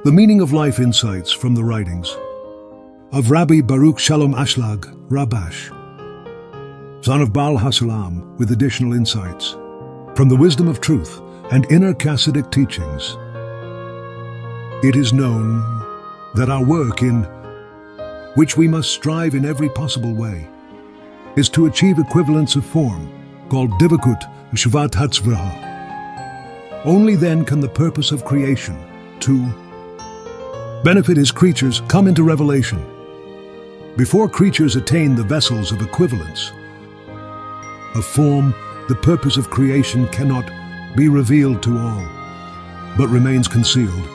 The Meaning of Life Insights from the Writings of Rabbi Baruch Shalom Ashlag, Rabash, son of Baal HaSulam, with additional insights from the wisdom of truth and inner Hasidic teachings. It is known that our work, in which we must strive in every possible way, is to achieve equivalence of form, called divakut shvat hatzvraha. Only then can the purpose of creation, to benefit his creatures, come into revelation. Before creatures attain the vessels of equivalence of form, the purpose of creation cannot be revealed to all, but remains concealed.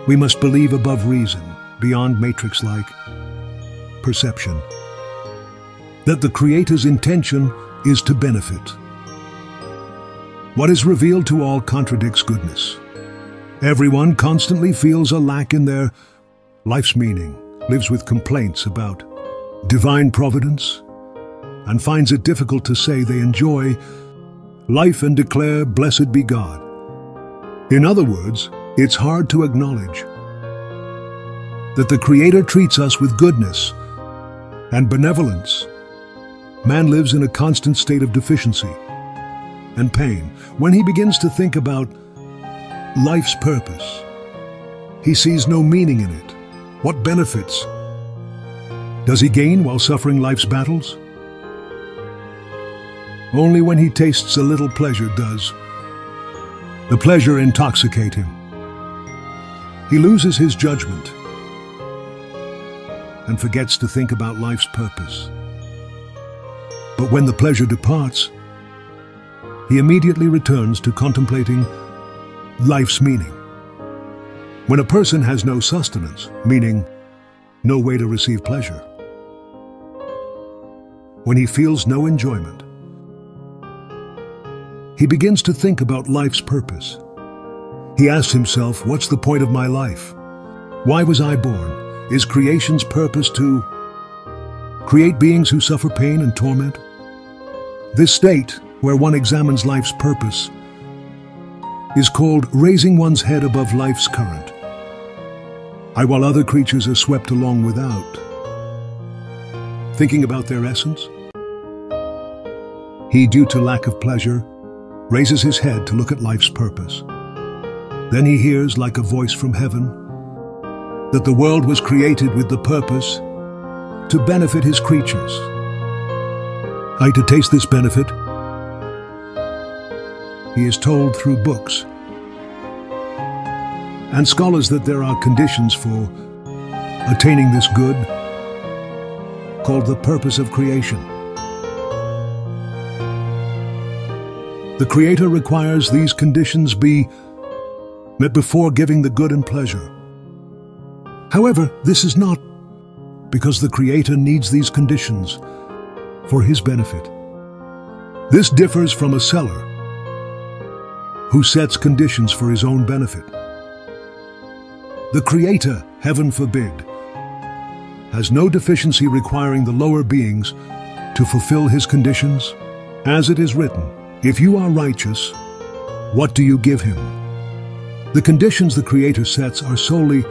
We must believe above reason, beyond matrix-like perception, that the Creator's intention is to benefit. What is revealed to all contradicts goodness. Everyone constantly feels a lack in their life's meaning, lives with complaints about divine providence, and finds it difficult to say they enjoy life and declare, "Blessed be God." In other words, it's hard to acknowledge that the Creator treats us with goodness and benevolence. Man lives in a constant state of deficiency and pain. When he begins to think about life's purpose, he sees no meaning in it. What benefits does he gain while suffering life's battles? Only when he tastes a little pleasure does the pleasure intoxicate him. He loses his judgment and forgets to think about life's purpose. But when the pleasure departs, he immediately returns to contemplating life's meaning. When a person has no sustenance, meaning no way to receive pleasure, when he feels no enjoyment, he begins to think about life's purpose. He asks himself, what's the point of my life? Why was I born? Is creation's purpose to create beings who suffer pain and torment? This state, where one examines life's purpose, is called raising one's head above life's current. While other creatures are swept along without thinking about their essence, he, due to lack of pleasure, raises his head to look at life's purpose. Then he hears, like a voice from heaven, that the world was created with the purpose to benefit his creatures. To taste this benefit, he is told through books and scholars that there are conditions for attaining this good, called the purpose of creation. The Creator requires these conditions be met before giving the good and pleasure. However, this is not because the Creator needs these conditions for his benefit. This differs from a seller who sets conditions for his own benefit. The Creator, heaven forbid, has no deficiency requiring the lower beings to fulfill his conditions. As it is written, if you are righteous, what do you give him? The conditions the Creator sets are solely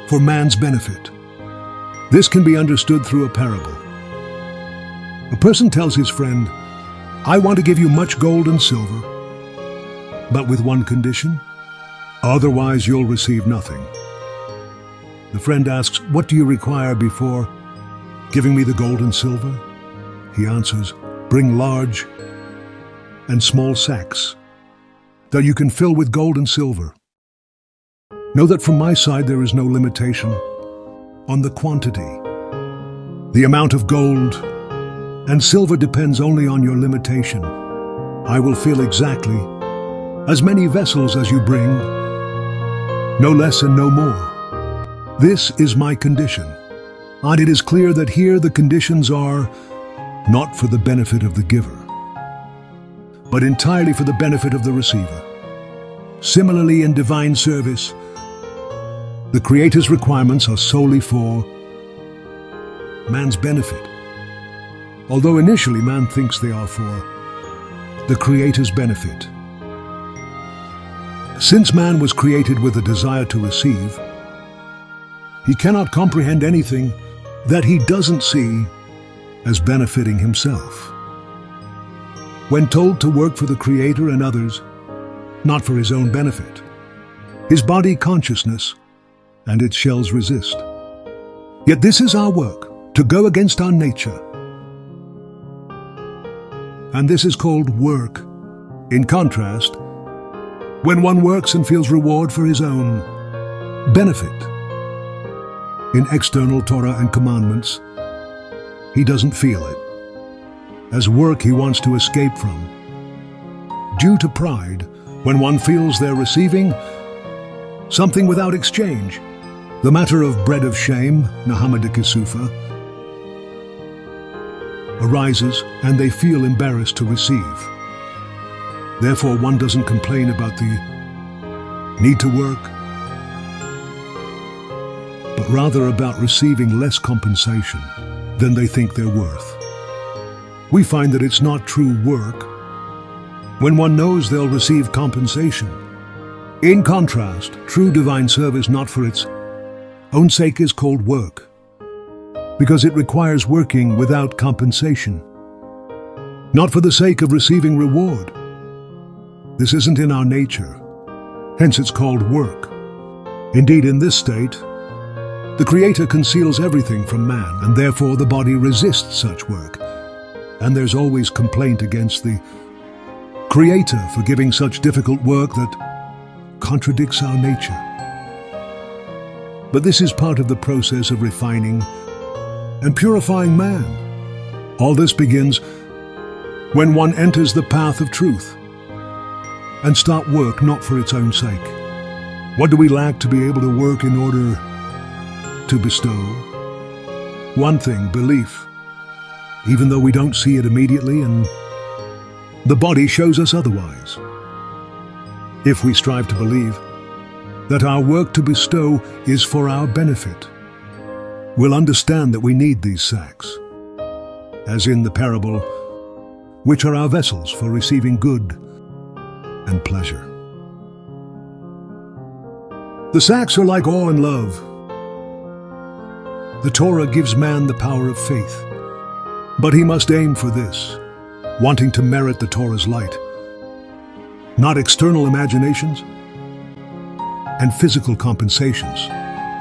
for man's benefit. This can be understood through a parable. A person tells his friend, I want to give you much gold and silver, but with one condition, otherwise you'll receive nothing. The friend asks, what do you require before giving me the gold and silver? He answers, bring large and small sacks that you can fill with gold and silver. Know that from my side there is no limitation on the quantity. The amount of gold and silver depends only on your limitation. I will fill exactly as many vessels as you bring, no less and no more. This is my condition. And it is clear that here the conditions are not for the benefit of the giver, but entirely for the benefit of the receiver. Similarly, in divine service, the Creator's requirements are solely for man's benefit, although initially man thinks they are for the Creator's benefit. Since man was created with a desire to receive, he cannot comprehend anything that he doesn't see as benefiting himself. When told to work for the Creator and others, not for his own benefit, his body consciousness and its shells resist. Yet this is our work, to go against our nature. And this is called work. In contrast, when one works and feels reward for his own benefit in external Torah and commandments, he doesn't feel it. As work he wants to escape from. Due to pride, when one feels they're receiving something without exchange, the matter of bread of shame, Nahama de Kisufa, arises and they feel embarrassed to receive. Therefore, one doesn't complain about the need to work, but rather about receiving less compensation than they think they're worth. We find that it's not true work when one knows they'll receive compensation. In contrast, true divine service not for its own sake is called work, because it requires working without compensation, not for the sake of receiving reward. This isn't in our nature, hence it's called work. Indeed, in this state, the Creator conceals everything from man, and therefore the body resists such work. And there's always complaint against the Creator for giving such difficult work that contradicts our nature. But this is part of the process of refining and purifying man. All this begins when one enters the path of truth and start work not for its own sake. What do we lack to be able to work in order to bestow? One thing, belief. Even though we don't see it immediately and the body shows us otherwise. If we strive to believe that our work to bestow is for our benefit, we'll understand that we need these sacks, as in the parable, which are our vessels for receiving good and pleasure. The sacks are like awe and love. The Torah gives man the power of faith, but he must aim for this, wanting to merit the Torah's light, not external imaginations and physical compensations.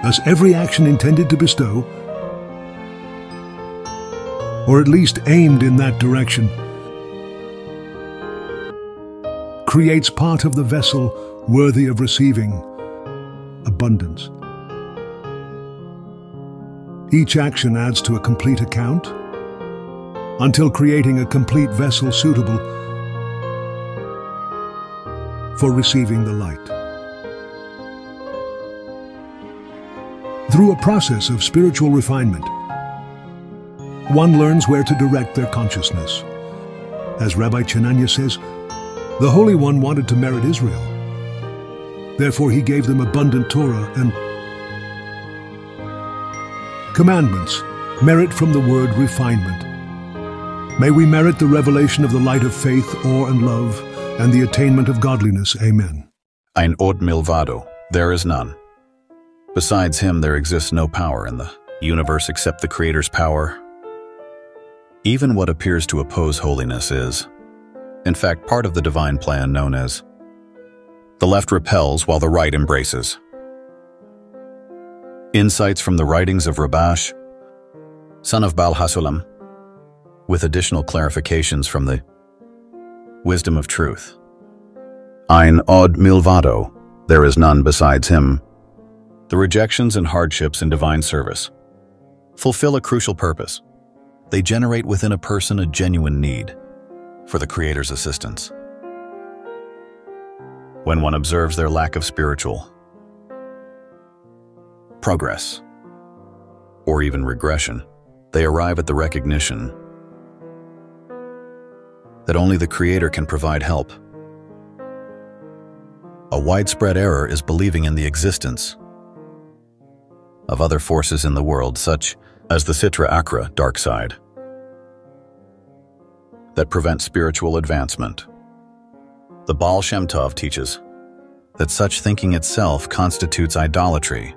Thus, every action intended to bestow, or at least aimed in that direction, creates part of the vessel worthy of receiving abundance. Each action adds to a complete account, until creating a complete vessel suitable for receiving the light. Through a process of spiritual refinement, one learns where to direct their consciousness. As Rabbi Chananya says, the Holy One wanted to merit Israel. Therefore, he gave them abundant Torah and commandments, merit from the word refinement. May we merit the revelation of the light of faith, awe, and love, and the attainment of godliness. Amen. Ein od milvado, there is none. Besides him there exists no power in the universe except the Creator's power. Even what appears to oppose holiness is, in fact, part of the divine plan known as the left repels while the right embraces. Insights from the writings of Rabash, son of Baal Hasulam, with additional clarifications from the wisdom of truth. Ein od milvado, there is none besides him. The rejections and hardships in divine service fulfill a crucial purpose. They generate within a person a genuine need for the Creator's assistance. When one observes their lack of spiritual progress, or even regression, they arrive at the recognition that only the Creator can provide help. A widespread error is believing in the existence of other forces in the world, such as the Sitra Achra, dark side, that prevent spiritual advancement. The Baal Shem Tov teaches that such thinking itself constitutes idolatry,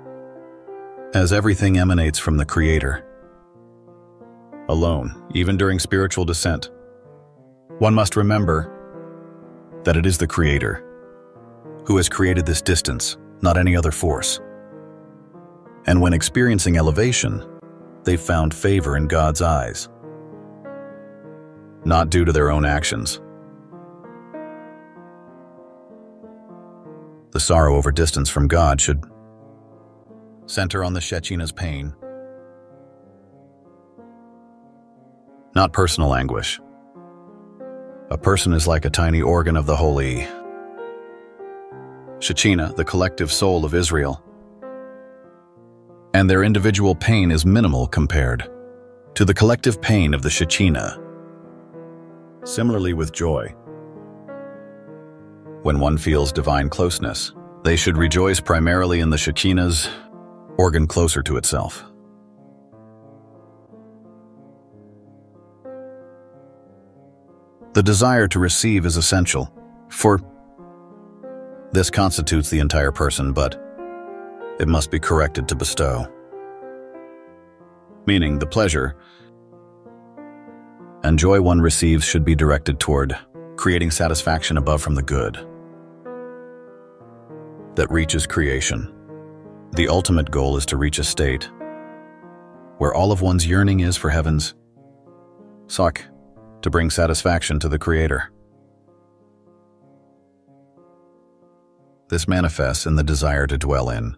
as everything emanates from the Creator alone, even during spiritual descent. One must remember that it is the Creator who has created this distance, not any other force. And when experiencing elevation, they found favor in God's eyes, not due to their own actions. The sorrow over distance from God should center on the Shekhinah's pain, not personal anguish. A person is like a tiny organ of the holy Shekhinah, the collective soul of Israel, and their individual pain is minimal compared to the collective pain of the Shekhinah. Similarly with joy, when one feels divine closeness, they should rejoice primarily in the Shekhinah's organ closer to itself. The desire to receive is essential, for this constitutes the entire person, but it must be corrected to bestow. Meaning, the pleasure and joy one receives should be directed toward creating satisfaction above from the good that reaches creation. The ultimate goal is to reach a state where all of one's yearning is for heaven's sak, to bring satisfaction to the Creator. This manifests in the desire to dwell in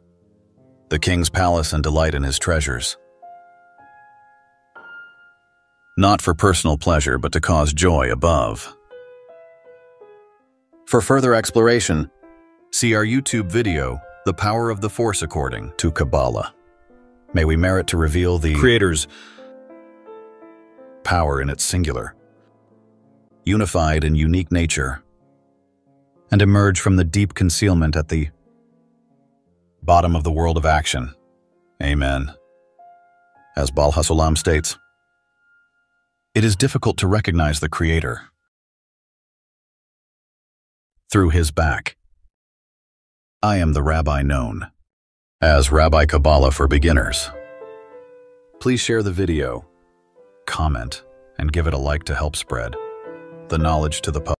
the king's palace and delight in his treasures, not for personal pleasure, but to cause joy above. For further exploration, see our YouTube video, The Power of the Force According to Kabbalah. May we merit to reveal the Creator's power in its singular, unified and unique nature, and emerge from the deep concealment at the bottom of the world of action. Amen. As Baal HaSulam states, it is difficult to recognize the Creator through his back. I am the rabbi known as Rabbi Kabbalah for beginners. Please share the video, comment, and give it a like to help spread the knowledge to the public.